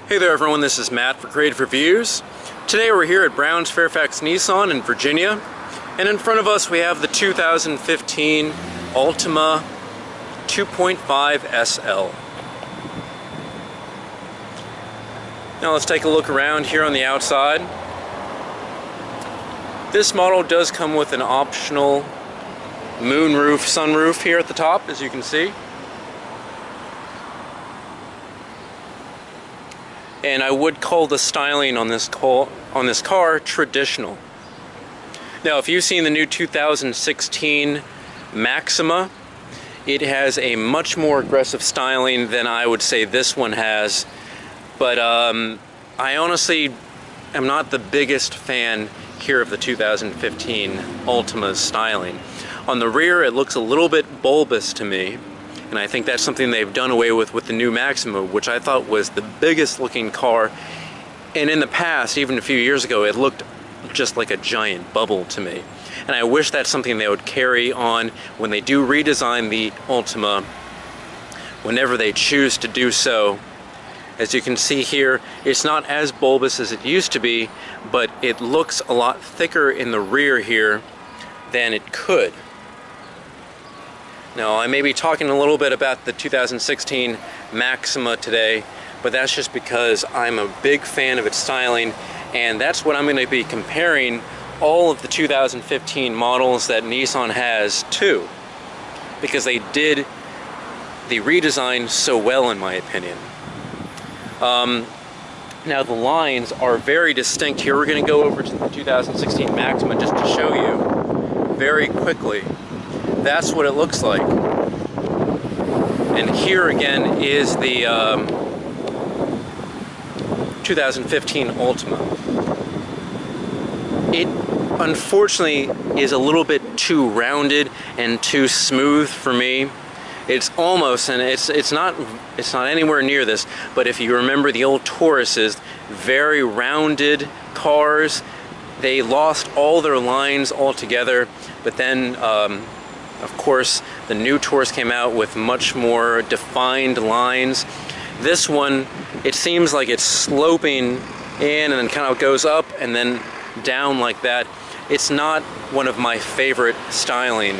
Hey there everyone, this is Matt for Creative Reviews. Today we're here at Brown's Fairfax Nissan in Virginia, and in front of us we have the 2015 Altima 2.5 SL. Now let's take a look around here on the outside. This model does come with an optional moonroof sunroof here at the top, as you can see. And I would call the styling on this car traditional. Now, if you've seen the new 2016 Maxima, it has a much more aggressive styling than I would say this one has. But I honestly am not the biggest fan here of the 2015 Altima's styling. On the rear, it looks a little bit bulbous to me. And I think that's something they've done away with the new Maxima, which I thought was the biggest looking car. And in the past, even a few years ago, it looked just like a giant bubble to me. And I wish that's something they would carry on when they do redesign the Altima, whenever they choose to do so. As you can see here, it's not as bulbous as it used to be, but it looks a lot thicker in the rear here than it could. Now, I may be talking a little bit about the 2016 Maxima today, but that's just because I'm a big fan of its styling, and that's what I'm going to be comparing all of the 2015 models that Nissan has to, because they did the redesign so well, in my opinion. Now, the lines are very distinct here. We're going to go over to the 2016 Maxima just to show you very quickly. That's what it looks like. And here again is the 2015 Altima. It unfortunately is a little bit too rounded and too smooth for me. It's almost, and it's not anywhere near this, but if you remember the old Tauruses, very rounded cars, they lost all their lines altogether, but then of course, the new Taurus came out with much more defined lines. This one, it seems like it's sloping in and then kind of goes up and then down like that. It's not one of my favorite styling,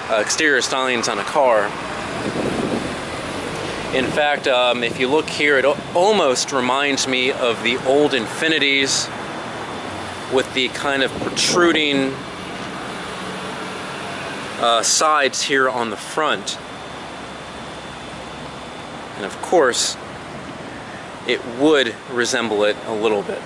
exterior stylings on a car. In fact, if you look here, it almost reminds me of the old Infinities with the kind of protruding sides here on the front. And of course, it would resemble it a little bit.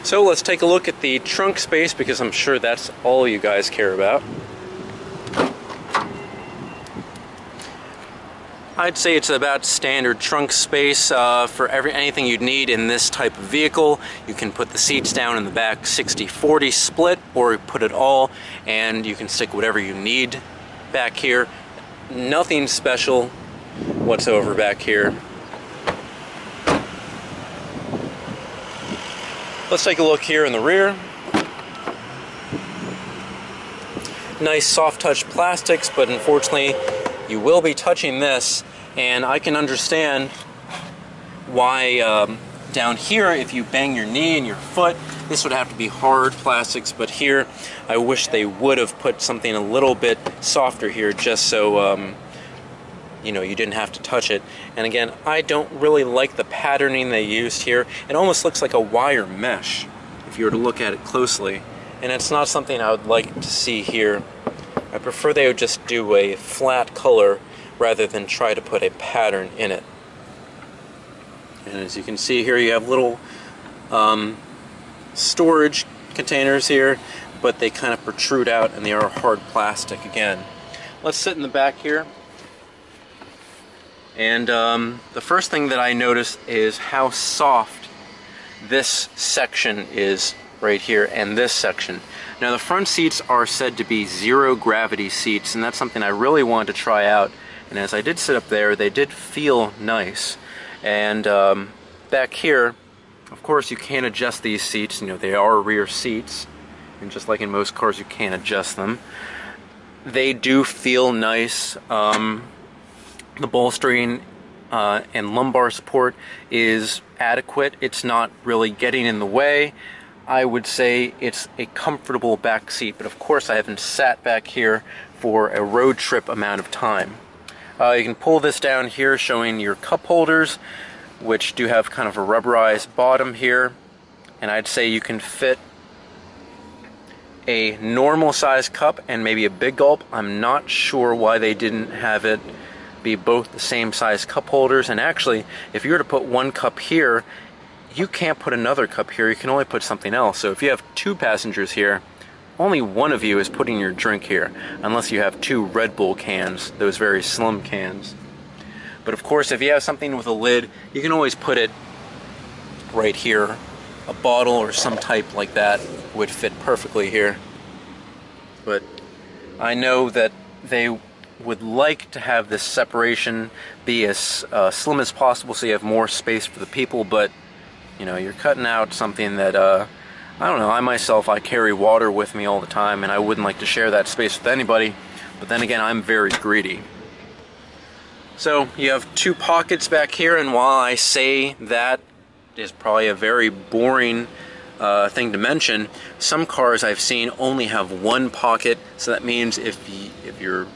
So let's take a look at the trunk space, because I'm sure that's all you guys care about. I'd say it's about standard trunk space for anything you'd need in this type of vehicle. You can put the seats down in the back 60-40 split, or put it all, and you can stick whatever you need back here. Nothing special whatsoever back here. Let's take a look here in the rear. Nice soft touch plastics, but unfortunately you will be touching this, and I can understand why down here, if you bang your knee and your foot, this would have to be hard plastics, but here I wish they would have put something a little bit softer here, just so you know, you didn't have to touch it. And again, I don't really like the patterning they used here. It almost looks like a wire mesh if you were to look at it closely, and it's not something I would like to see here. I prefer they would just do a flat color rather than try to put a pattern in it. And as you can see here, you have little storage containers here, but they kind of protrude out and they are hard plastic again. Let's sit in the back here. And the first thing that I noticed is how soft this section is right here, and this section. Now, the front seats are said to be zero gravity seats, and that's something I really wanted to try out. And as I did sit up there, they did feel nice. And back here, of course, you can't adjust these seats. You know, they are rear seats, and just like in most cars, you can't adjust them. they do feel nice. The bolstering and lumbar support is adequate. It's not really getting in the way. I would say it's a comfortable back seat, but of course I haven't sat back here for a road trip amount of time. You can pull this down here showing your cup holders, which do have kind of a rubberized bottom here, and I'd say you can fit a normal size cup and maybe a big gulp. I'm not sure why they didn't have it be both the same size cup holders, and actually if you were to put one cup here, you can't put another cup here, you can only put something else. So if you have two passengers here, only one of you is putting your drink here, unless you have two Red Bull cans, those very slim cans. But of course, if you have something with a lid, you can always put it right here. A bottle or some type like that would fit perfectly here. But I know that they would like to have this separation be as slim as possible so you have more space for the people, but you know, you're cutting out something that I don't know, I carry water with me all the time, and I wouldn't like to share that space with anybody, but then again, I'm very greedy. So you have two pockets back here, and while I say that is probably a very boring thing to mention, some cars I've seen only have one pocket, so that means if your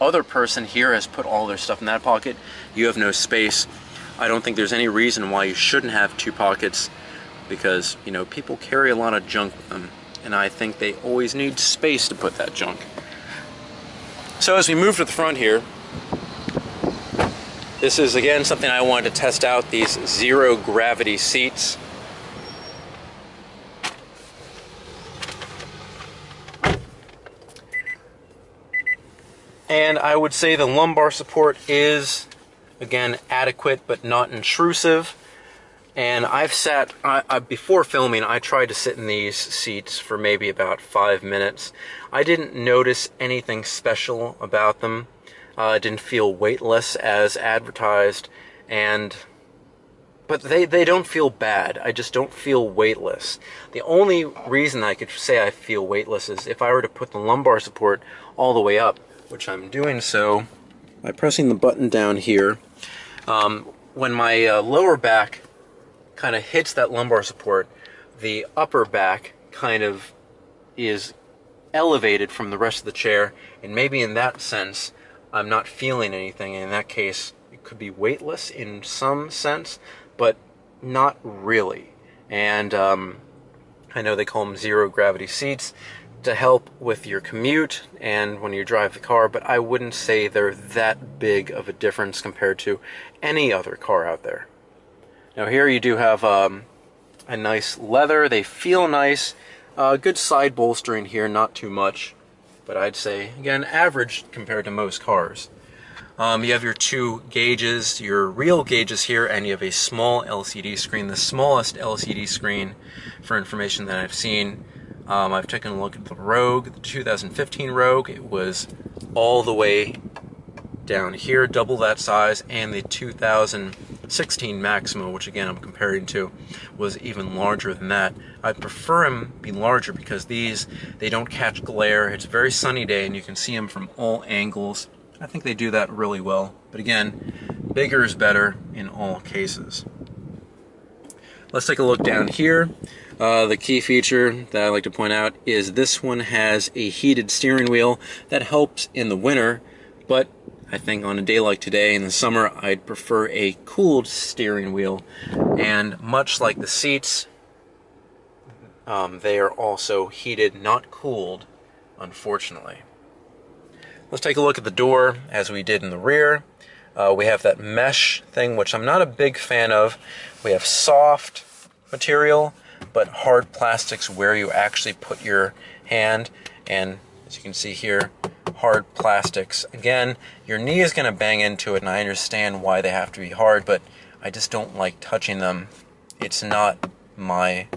other person here has put all their stuff in that pocket, you have no space. I don't think there's any reason why you shouldn't have two pockets, because, you know, people carry a lot of junk with them, and I think they always need space to put that junk. So as we move to the front here, this is again something I wanted to test out, these zero gravity seats. And I would say the lumbar support is, again, adequate but not intrusive. And I've sat, before filming, I tried to sit in these seats for maybe about 5 minutes. I didn't notice anything special about them. It didn't feel weightless as advertised, but they don't feel bad. I just don't feel weightless. The only reason I could say I feel weightless is if I were to put the lumbar support all the way up, which I'm doing so by pressing the button down here. When my lower back kind of hits that lumbar support, the upper back kind of is elevated from the rest of the chair, and maybe in that sense I'm not feeling anything. In that case, it could be weightless in some sense, but not really. And I know they call them zero gravity seats to help with your commute and when you drive the car, but I wouldn't say they're that big of a difference compared to any other car out there. Now here you do have a nice leather. They feel nice. Good side bolstering here, not too much, but I'd say, again, average compared to most cars. You have your two gauges, your real gauges here, and you have a small LCD screen, the smallest LCD screen for information that I've seen. I've taken a look at the Rogue, the 2015 Rogue. It was all the way down here, double that size, and the 2016 Maxima, which again I'm comparing to, was even larger than that. I prefer them be larger because these, they don't catch glare. It's a very sunny day and you can see them from all angles. I think they do that really well. But again, bigger is better in all cases. Let's take a look down here. The key feature that I like to point out is this one has a heated steering wheel. That helps in the winter, but I think on a day like today in the summer, I'd prefer a cooled steering wheel. And much like the seats, they are also heated, not cooled, unfortunately. Let's take a look at the door as we did in the rear. We have that mesh thing, which I'm not a big fan of. We have soft material, but hard plastics where you actually put your hand. And as you can see here, hard plastics. Again, your knee is going to bang into it, and I understand why they have to be hard, but I just don't like touching them. It's not my...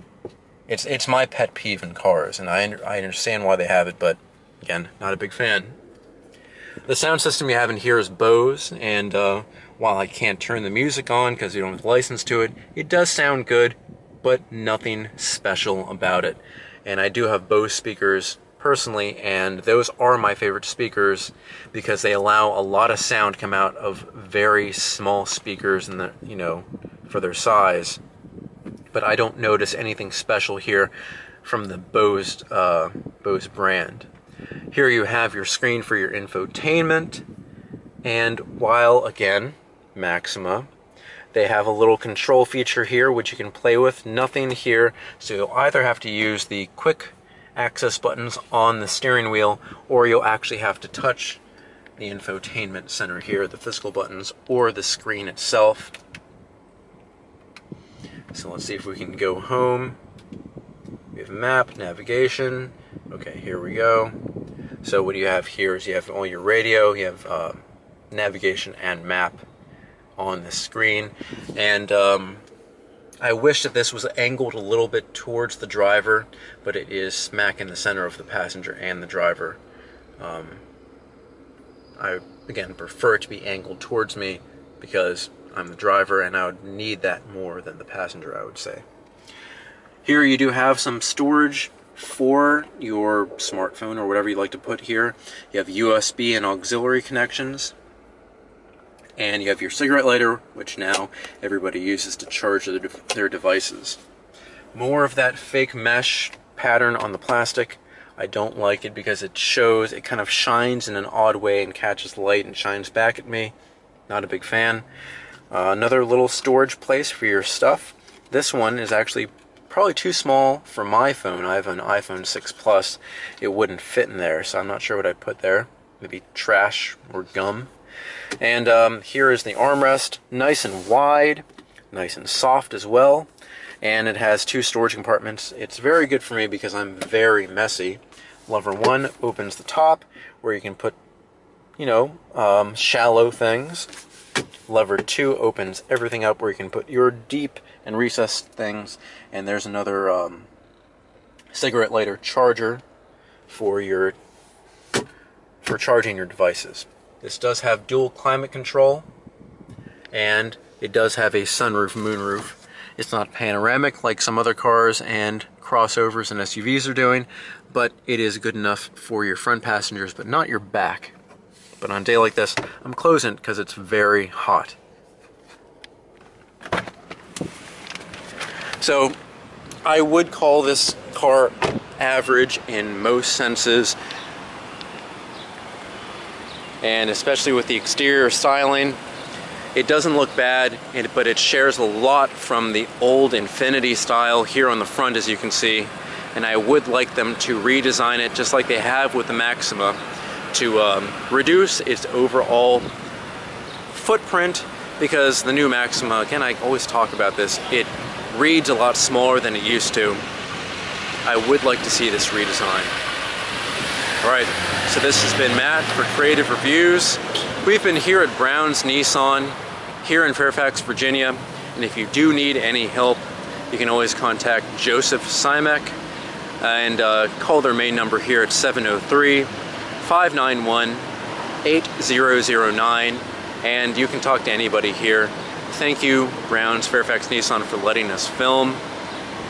It's my pet peeve in cars, and I understand why they have it, but again, not a big fan. The sound system you have in here is Bose, and while I can't turn the music on because you don't have a license to it, it does sound good, but nothing special about it. And I do have Bose speakers personally, and those are my favorite speakers because they allow a lot of sound to come out of very small speakers and for their size. But I don't notice anything special here from the Bose brand. Here you have your screen for your infotainment, and while again Maxima, they have a little control feature here which you can play with. Nothing here, so you'll either have to use the quick access buttons on the steering wheel, or you'll actually have to touch the infotainment center here, the physical buttons, or the screen itself. So let's see if we can go home. We have map, navigation. Okay, here we go. So what you have here is you have all your radio, you have navigation and map on the screen. And I wish that this was angled a little bit towards the driver, but it is smack in the center of the passenger and the driver. I, again, prefer it to be angled towards me because I'm the driver and I would need that more than the passenger, I would say. Here you do have some storage for your smartphone or whatever you like to put here. You have USB and auxiliary connections. And you have your cigarette lighter, which now everybody uses to charge their devices. More of that fake mesh pattern on the plastic. I don't like it because it kind of shines in an odd way and catches light and shines back at me. Not a big fan. Another little storage place for your stuff. This one is actually probably too small for my phone. I have an iPhone 6 Plus. It wouldn't fit in there, so I'm not sure what I'd put there. Maybe trash or gum. And here is the armrest, nice and wide, nice and soft as well, and it has 2 storage compartments. It's very good for me because I'm very messy. Lever 1 opens the top where you can put, shallow things. Lever 2 opens everything up where you can put your deep and recessed things, and there's another cigarette lighter charger for charging your devices. This does have dual climate control, and it does have a sunroof, moonroof. It's not panoramic like some other cars and crossovers and SUVs are doing, but it is good enough for your front passengers, but not your back. But on a day like this, I'm closing it because it's very hot. So, I would call this car average in most senses, and especially with the exterior styling. It doesn't look bad, but it shares a lot from the old Infiniti style here on the front, as you can see, and I would like them to redesign it just like they have with the Maxima to reduce its overall footprint, because the new Maxima, again, I always talk about this, it reads a lot smaller than it used to. I would like to see this redesign. Alright, so this has been Matt for Creative Reviews. We've been here at Brown's Nissan here in Fairfax, Virginia, and if you do need any help, you can always contact Joseph Simek and call their main number here at 703-591-8009, and you can talk to anybody here. Thank you, Brown's Fairfax Nissan, for letting us film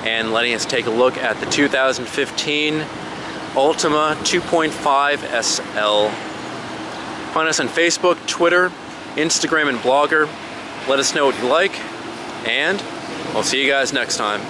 and letting us take a look at the 2015 Altima 2.5 SL. Find us on Facebook, Twitter, Instagram, and Blogger. Let us know what you like, and I'll see you guys next time.